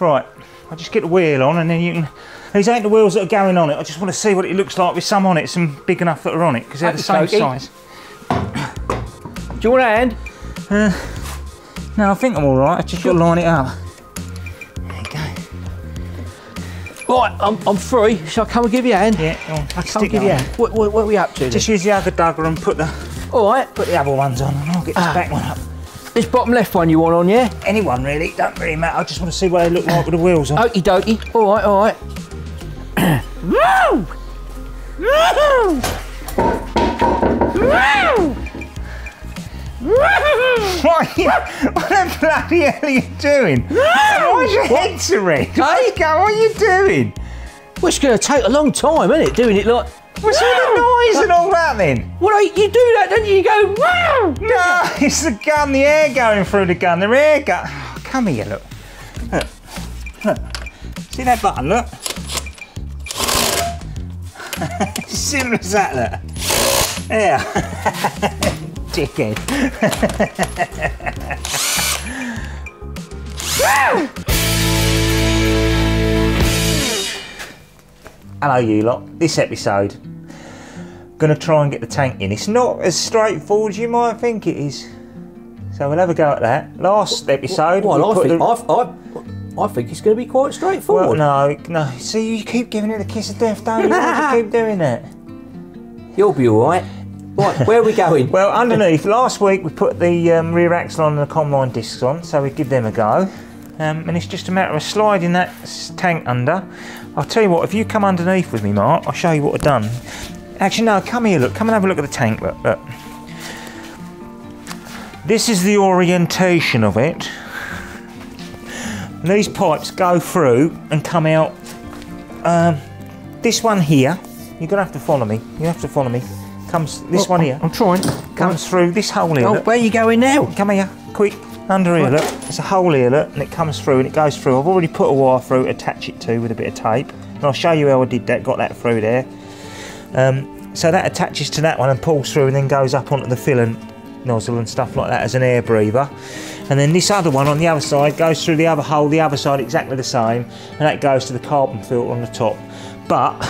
Right, I'll just get the wheel on and then you can... These ain't the wheels that are going on it, I just want to see what it looks like with some on it, some big enough that are on it, because they're the same size. Do you want a hand? No, I think I'm alright, I've just got to line it up. There you go. Right, I'm free. Shall I come and give you a hand? Yeah, I'll come and give you a hand. What are we up to Just then? use the other dugger and put the other ones on, and I'll get this back one up. This bottom left one you want on, yeah? Anyone really, don't really matter, I just want to see what they look like with the wheels on. Okie dokie. Alright, alright. Woo! Woo! Woo! What the bloody hell are you doing? Why's your head so red? Hey? What are you doing? Well, it's going to take a long time, isn't it? Doing it like... What's all the noise and all that then? Well, you do that, don't you? You go... Woo! No, it's the gun, the air going through the gun, the air gun. Oh, come here, look. Look. Look. See that button, look? Simple as that, look. Yeah. Dickhead. Hello you lot, this episode I'm going to try and get the tank in. It's not as straightforward as you might think it is, so we'll have a go at that. Last episode I think it's going to be quite straightforward. Well, no, see, you keep giving it a kiss of death, don't you? Why do you keep doing that? You'll be alright. Right, where are we going? Well, underneath, last week we put the rear axle on and the combine discs on, so we give them a go. And it's just a matter of sliding that tank under. I'll tell you what, if you come underneath with me, Mark, I'll show you what I've done. Actually, no, come here, look, come and have a look at the tank, look. This is the orientation of it. And these pipes go through and come out. This one here, you're going to have to follow me, comes, this one here. I'm trying. Comes through this hole here, look. Where are you going now? Come here, quick. Under here, look, there's a hole here, look, and it comes through and it goes through. I've already put a wire through to attach it to with a bit of tape, and I'll show you how I did that, got that through there. So that attaches to that one and pulls through and then goes up onto the filling nozzle and stuff like that as an air breather. And then this other one on the other side goes through the other hole, the other side exactly the same, and that goes to the carbon filter on the top. But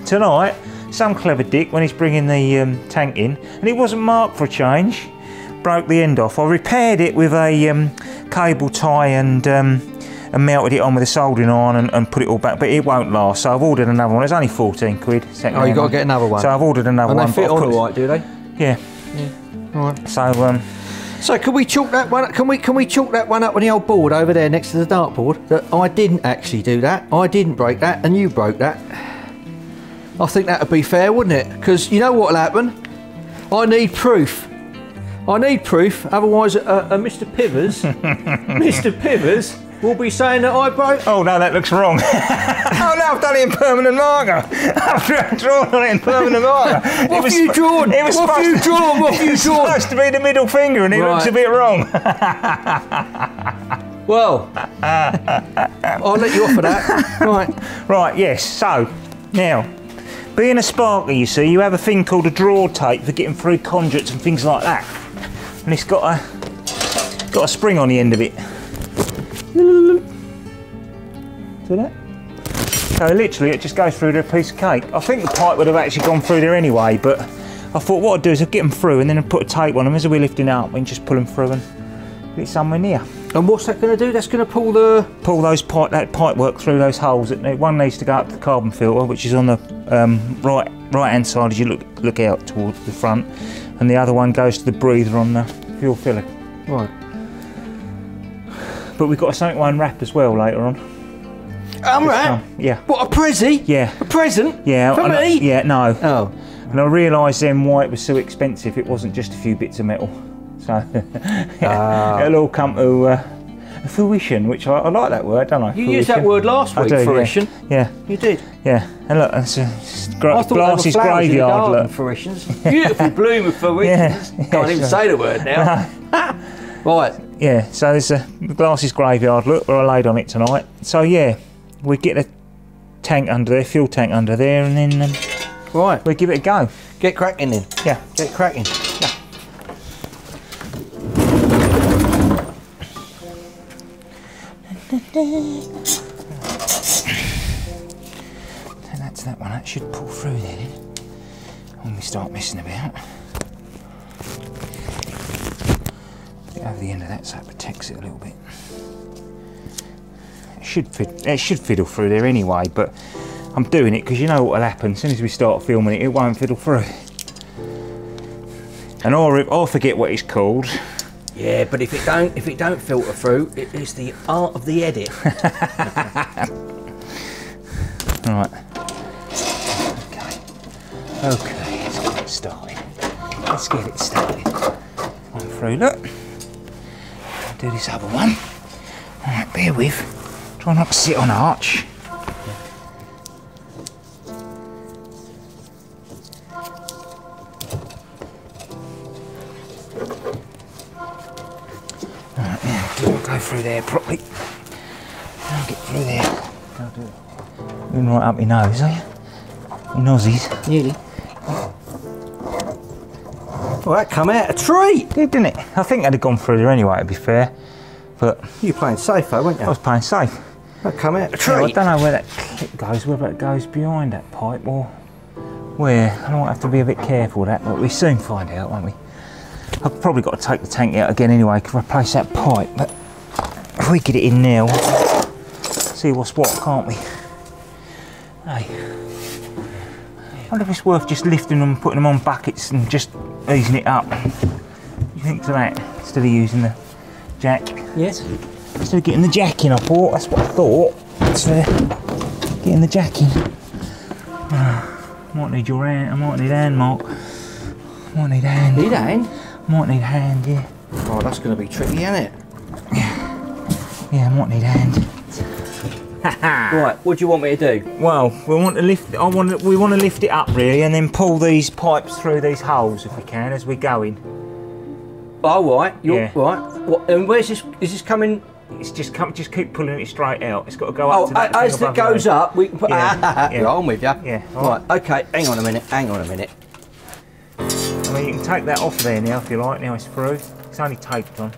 tonight, some clever dick, when he's bringing the tank in, and it wasn't marked for a change, broke the end off. I repaired it with a cable tie and melted it on with a soldering iron and put it all back, but it won't last, so I've ordered another one. It's only 14 quid. Oh, you've got to get another one. So I've ordered another one. And they fit on all right, do they? Yeah. Right. So can we chalk that one? Can we chalk that one up on the old board over there next to the dartboard? That I didn't actually do that. I didn't break that, and you broke that. I think that would be fair, wouldn't it? Because you know what'll happen? I need proof. Otherwise, Mr. Pivers, Mr. Pivers will be saying that I broke. Oh no, that looks wrong. Oh no, I've done it in permanent marker. I've drawn on it in permanent marker. What have you drawn? What have you drawn? It's supposed to be the middle finger, and it looks a bit wrong. Well, I'll let you off of that. Right. Yes. So now, being a sparker, you see, you have a thing called a draw tape for getting through conduits and things like that. And it's got a spring on the end of it. See that? So literally it just goes through there a piece of cake. I think the pipe would have actually gone through there anyway, but I thought what I'd do is I'd get them through and then I'd put a tape on them as we're lifting up and just pull them through and get it somewhere near. And what's that going to do? That's going to pull those that pipe work through those holes. One needs to go up to the carbon filter, which is on the right hand side as you look out towards the front, and the other one goes to the breather on the fuel filler. Right. But we've got something to unwrap as well later on. Unwrap? Yeah. What, a present? Yeah. A present? Yeah. For me? Yeah. No. Oh. And I realised then why it was so expensive. It wasn't just a few bits of metal. So it'll all come to fruition, which I like that word, don't I? You used that word last week, fruition. Yeah. You did. Yeah. And look, that's Glasses graveyard. Look. Fruitions. Beautiful bloom of fruitions. Yeah. Can't even say the word now. Right. Yeah. So there's a Glasses graveyard look where I laid on it tonight. So yeah, we get the tank under there, fuel tank under there, and then right, we give it a go. Get cracking then. Yeah. Get cracking. Yeah. And that's that one. That should pull through there when we start messing about. Over the end of that so it protects it a little bit. It should fiddle through there anyway, but I'm doing it because you know what will happen. As soon as we start filming it, it won't fiddle through. And I'll forget what it's called. Yeah, but if it don't filter through, it is the art of the edit. Right. Okay, let's get it started. Let's get it started. One through, look. I'll do this other one. Alright, bear with. Try not to sit on arch. Alright, now we'll go through there properly. I'll get through there. I'll do it. You're right up your nose, are you? Your nozzies. Nearly. Well, that come out a treat. Did, didn't it? I think I'd have gone through there anyway, to be fair. But you were playing safe though, weren't you? I was playing safe. That come out a treat. Yeah, I don't know where that clip goes, whether it goes behind that pipe or where. I don't have to be a bit careful with that, but we soon find out, won't we? I've probably got to take the tank out again anyway to replace that pipe, but if we get it in now, we'll see what's what, can't we? Hey. I wonder if it's worth just lifting them, putting them on buckets and just easing it up. You think to that, instead of using the jack? Yes. Instead of getting the jack in, I thought, that's what I thought. Instead of getting the jack in. Might need your hand, I might need a hand, Mark. Might need a hand. Need a hand? Might need a hand, yeah. Oh, that's going to be tricky, isn't it? Yeah, I might need a hand. Right, what do you want me to do? Well, we want to lift. We want to lift it up really, and then pull these pipes through these holes if we can as we're going. Oh, right. Yeah. Right. What, and where's this? Is this coming? It's just keep pulling it straight out. It's got to go up to that thing as it above goes there. up, we can put. Yeah, yeah. I'm with you. Yeah. Right. Okay. Hang on a minute. Hang on a minute. I mean, you can take that off there now if you like. Now it's through. It's only taped on.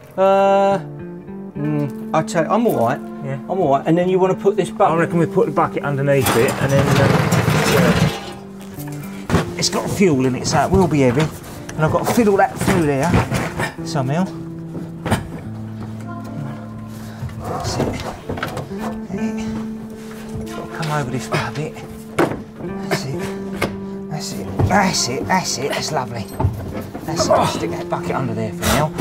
I tell you, I'm all right. Yeah. I'm all right. And then you want to put this bucket? I reckon we put the bucket underneath it, and then it's got fuel in it, so it will be heavy. And I've got to fiddle that through there somehow. That's it. Got to come over this way a bit. That's it. That's it. That's it. That's it. That's lovely. That's it. I'll stick that bucket under there for now.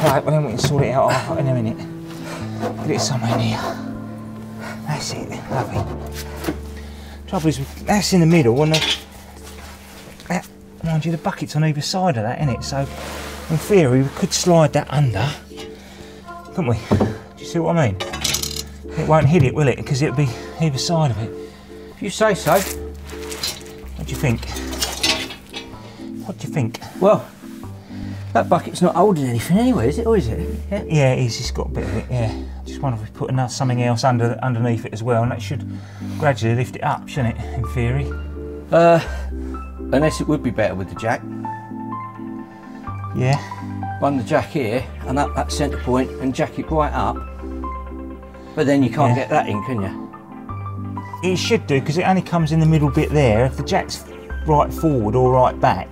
Right, well then we can sort it out in a minute. Get it somewhere near. That's it. Lovely. Trouble is, that's in the middle, and mind you, the bucket's on either side of that, isn't it? So, in theory, we could slide that under, couldn't we? Do you see what I mean? It won't hit it, will it? Because it'll be either side of it. If you say so. What do you think? What do you think? Well, that bucket's not holding anything anyway, is it? Or is it? Yeah. Yeah, it is. It's got a bit of it. Yeah. Just wonder if we put something else underneath it as well, and that should gradually lift it up, shouldn't it? In theory. Unless it would be better with the jack. Yeah. Run the jack here and up that centre point and jack it right up. But then you can't get that in, can you? It should do, because it only comes in the middle bit there. If the jack's right forward or right back,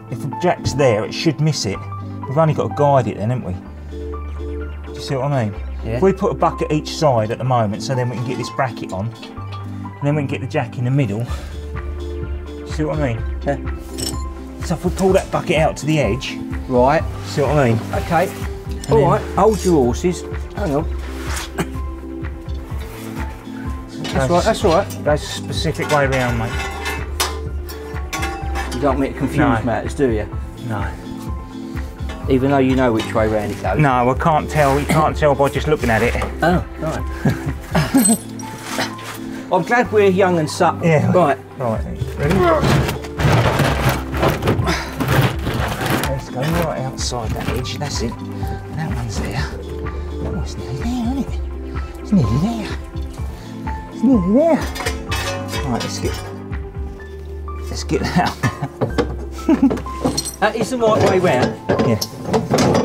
if the jack's there, it should miss it. We've only got to guide it then, haven't we? Do you see what I mean? Yeah. If we put a bucket each side at the moment, so then we can get this bracket on, and then we can get the jack in the middle. Do you see what I mean? Yeah. So if we pull that bucket out to the edge, Right. see what I mean? Okay. All right. Hold your horses. Hang on. That's right. That's all right. Goes a specific way round, mate. You don't want me to confuse matters, do you? No. Even though you know which way round it goes. No, I can't tell. You can't tell by just looking at it. Oh, right. I'm glad we're young and supple. Yeah. Right. Right. Ready? Let's go right outside that edge. That's it. That one's there. Oh, it's nearly there, isn't it? It's nearly there. It's nearly there. Right, let's get that. That is the right way round. Yeah.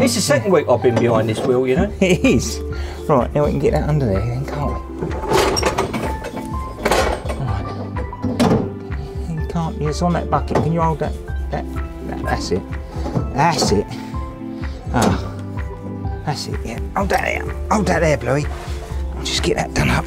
It's the second week I've been behind this wheel, you know. It is. Right, now we can get that under there then, can't we? Right. You can't, it's on that bucket. Can you hold that? That's it. That's it. Ah. That's it, yeah. Hold that there. Hold that there, Bluey. I'll just get that done up.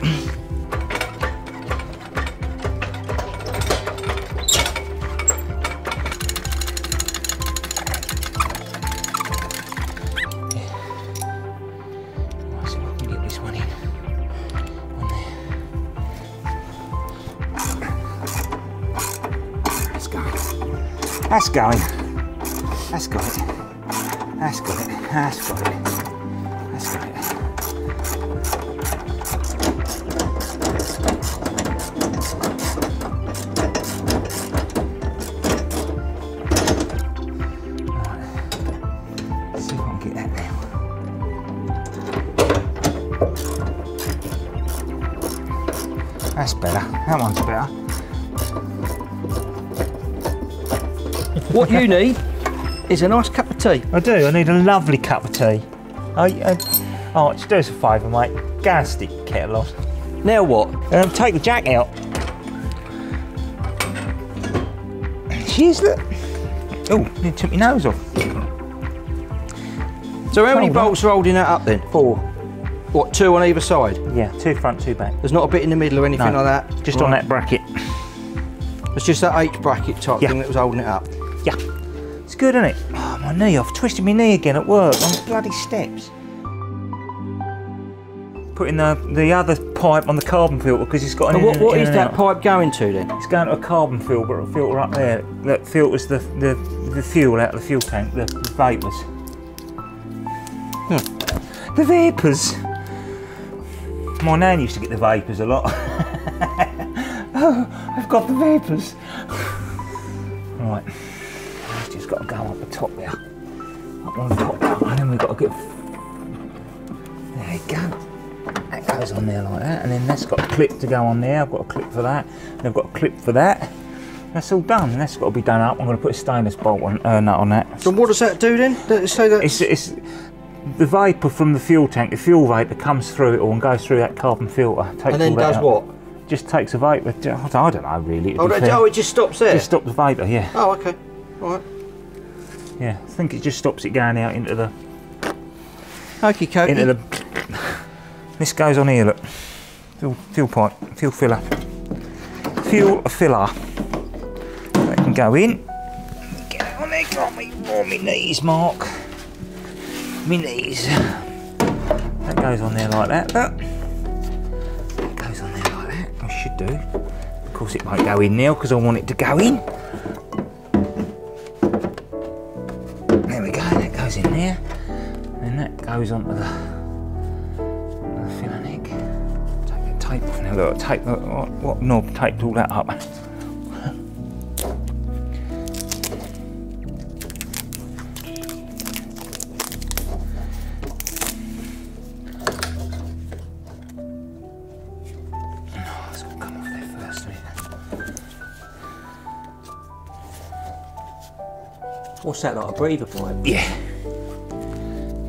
That's going. That's got it. That's got it. That's got it. That's got it. Right. Let's see if I can get that now. That's better. That one's better. What you need is a nice cup of tea. I do. I need a lovely cup of tea. Oh, just do us a favour, mate. Go and stick the kettle on. Now what? Take the jack out. Cheers, look. Oh, nearly took my nose off. So how many bolts are holding that up then? 4. What, 2 on either side? Yeah, 2 front, 2 back. There's not a bit in the middle or anything like that? Just on that bracket. It's just that H bracket type thing that was holding it up? Yeah. It's good, isn't it? Oh, my knee. I've twisted my knee again at work on the bloody steps. Putting the other pipe on the carbon filter because it's got an what is that pipe going to then? It's going to a carbon filter up there that filters the fuel out of the fuel tank, the vapours. The vapours! My nan used to get the vapours a lot. Oh, I've got the vapours. Right, it's just got to go up the top there. Up on the top, and then we've got to get... There you go. That goes on there like that, and then that's got a clip to go on there. I've got a clip for that, and I've got a clip for that. That's all done, and that's got to be done up. I'm going to put a stainless bolt on, nut on that. So what does that do then? So that it's the vapour from the fuel tank, the fuel vapour comes through it all and goes through that carbon filter. And then does what? Just takes a vapour. I don't know really. Oh, it just stops there? Just stops the vapour, yeah. Oh, okay. Alright. Yeah, I think it just stops it going out into the... Okie dokie. Into the... This goes on here, look. Fuel pipe, fuel filler. Fuel filler. That can go in. Get it on there, got me on my knees, Mark. My knees. That goes on there like that, look. That goes on there like that. I should do. Of course it won't go in now because I want it to go in. There we go, that goes in there. And that goes onto the filler neck. Take the tape off now. Look, tape, what knob taped all that up? What's that, like a breather pipe? Yeah.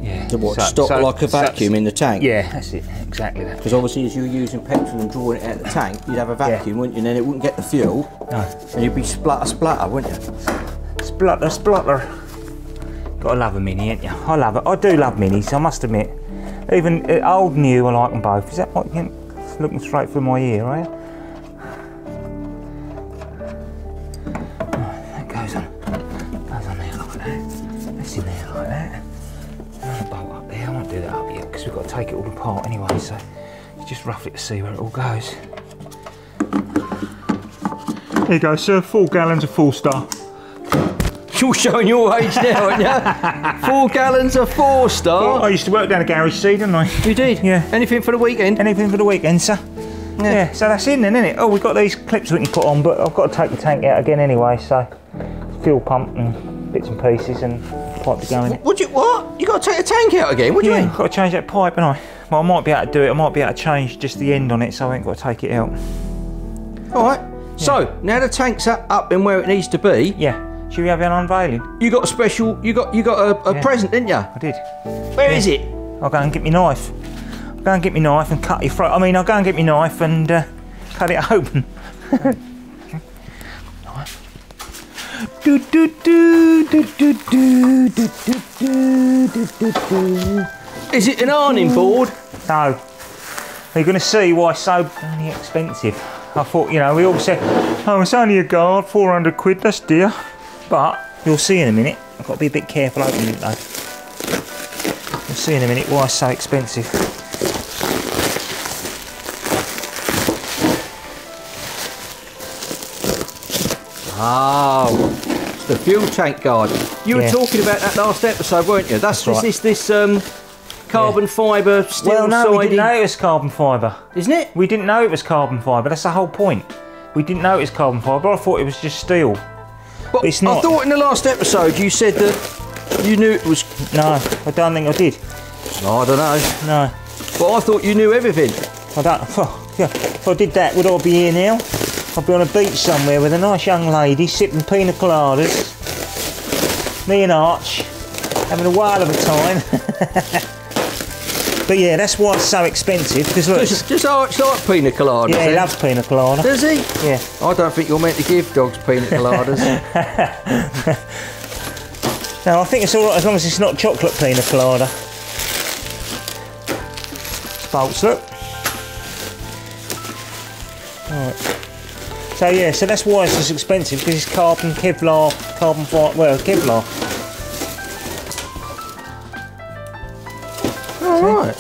Yeah. To what, stop like a vacuum in the tank? Yeah, that's it, exactly that. Because obviously as you were using petrol and drawing it out of the tank, you'd have a vacuum, wouldn't you? And then it wouldn't get the fuel. No. And you'd be splutter, wouldn't you? Splutter. Gotta love a Mini, ain't you? I love it. I do love Minis, I must admit. Even old and new, I like them both. Is that what you're looking straight through my ear, are you? That goes on there like that. That's in there like that. And a bolt up there. I won't do that up yet because we've got to take it all apart anyway, so it's just roughly to see where it all goes. There you go, sir. 4 gallons of 4-star. You're showing your age now, aren't you? 4 gallons of 4-star. Well, I used to work down a garage, see, didn't I? You did? Yeah. Anything for the weekend? Anything for the weekend, sir. Yeah, so that's in then, isn't it? Oh, we've got these clips we can put on, but I've got to take the tank out again anyway, so fuel pump and bits and pieces and pipe to go in it. What? You got to take the tank out again? What do you mean? I've got to change that pipe, haven't I? Well, I might be able to do it. I might be able to change just the end on it, so I ain't got to take it out. All right. Yeah. So, now the tank's up and where it needs to be. Yeah. Should we have an unveiling? You got a special. You got a present, didn't you? I did. Where is it? I'll go and get my knife. I'll go and get my knife and cut your throat. I mean, I'll go and get my knife and cut it open. Do, do, do, do, do, do, do, do, do, do, do. Is it an ironing board? No. You're going to see why it's so bloody expensive. I thought, you know, we all said, oh, it's only a guard, 400 quid, that's dear. But you'll see in a minute. I've got to be a bit careful opening it though. You'll see in a minute why it's so expensive. Oh, it's the fuel tank guard. You were talking about that last episode, weren't you? That's right. This carbon fibre steel Well, no, siding. we didn't know it was carbon fibre. Isn't it? We didn't know it was carbon fibre. That's the whole point. We didn't know it was carbon fibre. I thought it was just steel. But it's not. I thought in the last episode you said that you knew it was. No, I don't think I did. No, I don't know. No. But I thought you knew everything. I don't. Oh, yeah. If I did that, would I be here now? I'd be on a beach somewhere with a nice young lady sipping pina coladas. Me and Arch having a whale of a time. But yeah, that's why it's so expensive. Because look, just Arch like pina coladas. Yeah, he loves pina colada. Does he? Yeah. I don't think you're meant to give dogs pina coladas. No, I think it's all right as long as it's not chocolate pina colada. Bolts, look. Right. So yeah, so that's why it's just expensive, because it's carbon, Kevlar, carbon fibre, well, Kevlar. Alright.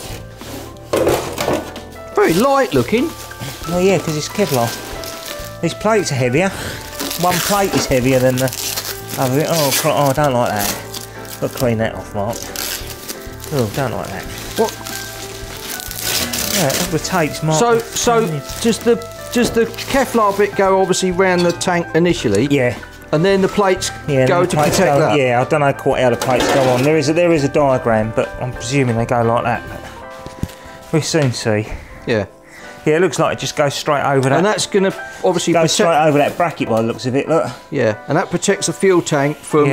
Very light looking. Well yeah, because it's Kevlar. These plates are heavier. One plate is heavier than the other bit. Oh, I don't like that. Got to clean that off, Mark. Oh, don't like that. What? Yeah, all the tapes, Mark. So does the Kevlar bit go obviously round the tank initially? Yeah. And then the plates go to protect that? Yeah, I don't know quite how the plates go on. There is a diagram, but I'm presuming they go like that. But we'll soon see. Yeah. Yeah, it looks like it just goes straight over that. And that's going to obviously go straight over that bracket by the looks of it, look. Yeah, and that protects the fuel tank from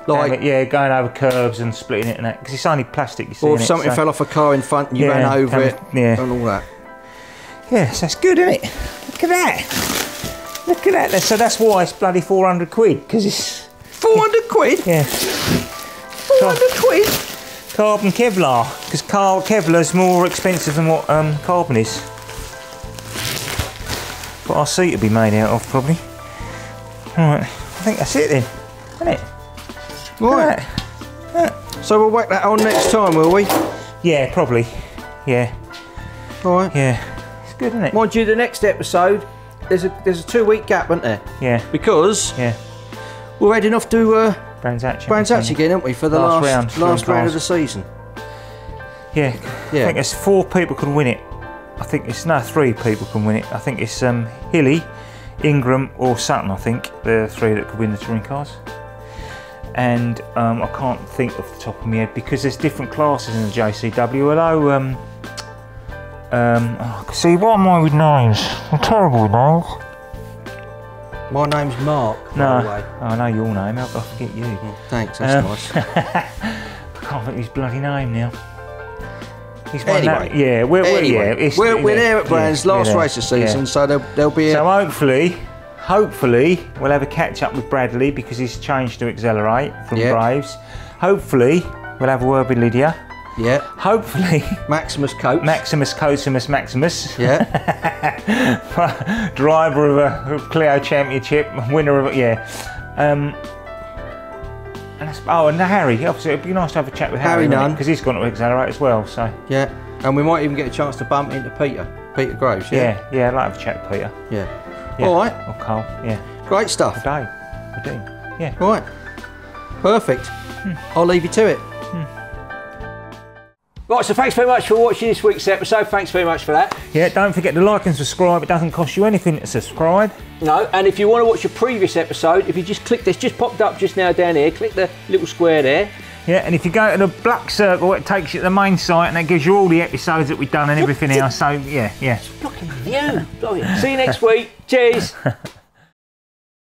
like going over curbs and splitting it and that, because it's only plastic, you see. Or if something fell off a car in front and you ran over it and all that. Yes, that's good, isn't it? Look at that. Look at that. So that's why it's bloody 400 quid, because it's... 400 quid? Yeah. 400 quid? Carbon Kevlar, because Kevlar's more expensive than what carbon is. But our seat will be made out of, probably. Right, I think that's it then, isn't it? Right. Yeah. So we'll whack that on next time, will we? Yeah, probably. Yeah. Alright. Yeah. It's good, isn't it? Mind you, the next episode, there's a 2-week gap, isn't there? Yeah. Because we're heading off to Brands Hatch again, aren't we, for the last round of the season? Yeah. I think there's 4 people can win it. I think it's 3 people can win it. I think it's Hilly, Ingram or Sutton, I think. They're the 3 that could win the touring cars. And I can't think off the top of my head, because there's different classes in the JCW, although see, what am I with names? I'm terrible with names. My name's Mark, by the way. I know your name, I'll forget you. Thanks, that's nice. I can't think of his bloody name now. Anyway, we're there at Brands, last race of the season, so there'll be So hopefully we'll have a catch up with Bradley, because he's changed to Accelerate from Braves. Hopefully we'll have a word with Lydia. Yeah. Hopefully Maximus Coates. Maximus. Yeah. Driver of a Clio Championship, winner of and Harry. Obviously, it'd be nice to have a chat with Harry Nunn, because he's gone to Accelerate as well. So yeah, and we might even get a chance to bump into Peter Groves. Yeah, I'd like to have a chat with Peter. Yeah. All right. Or Carl. Yeah. Great stuff. Today, we do. Yeah. Right. Perfect. I'll leave you to it. Right, so thanks very much for watching this week's episode. Thanks very much for that. Yeah, don't forget to like and subscribe. It doesn't cost you anything to subscribe. No, and if you want to watch a previous episode, if you just click this, just popped up just now down here, click the little square there. Yeah, and if you go to the black circle, it takes you to the main site, and that gives you all the episodes that we've done and everything else. So, yeah. It's blocking the view. See you next week. Cheers.